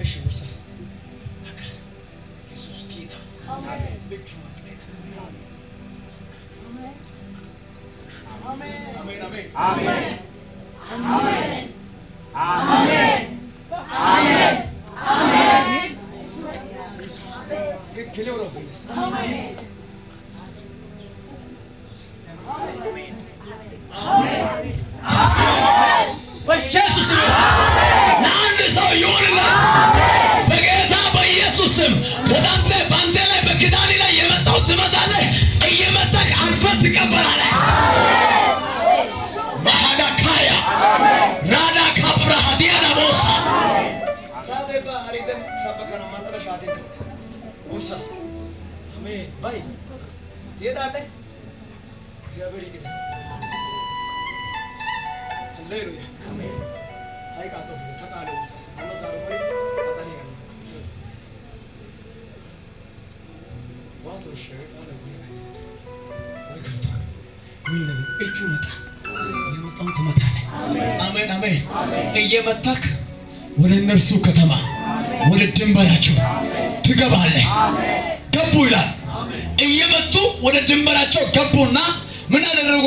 እሺ ውርሳስ ኢየሱስ ጌታ አሜን። አሜን አሜን አሜን አሜን አሜን አሜን አሜን አሜን ግክሌው ነው አሜን በኢየሱስ ስም ለአንድ ሰው ይሁንለት በጌታ በኢየሱስ ስም። ወዳንተ ባንተ ላይ በክዳኔ ላይ የመጣው ትመጣለህ፣ እየመጣህ አልፈህ ትቀበላለህ። ማሃዳካያ ራዳ ካብራ ዲያና ቦሳ ሳደባ አሪደም ሰበከና ማንተሻቴ ውርሳስ አሜን ባይ ትሄዳለህ። እግዚአብሔር ይግደል። ሃሌሉያ አሜን። አይቃቶ ተቃለ ውርሳስ አመሳሩ ወይ አጣኔ ጋር ዋቶ ሸር አለ ወይ ከታ ምን ነው እጁ መጣ የመጣውን ትመታለህ። አሜን አሜን። እየመታክ ወደ እነርሱ ከተማ ወደ ድንበራቸው ትገባለህ። ገቡ ይላል። እየመጡ ወደ ድንበራቸው ገቡና ምን አደረጉ?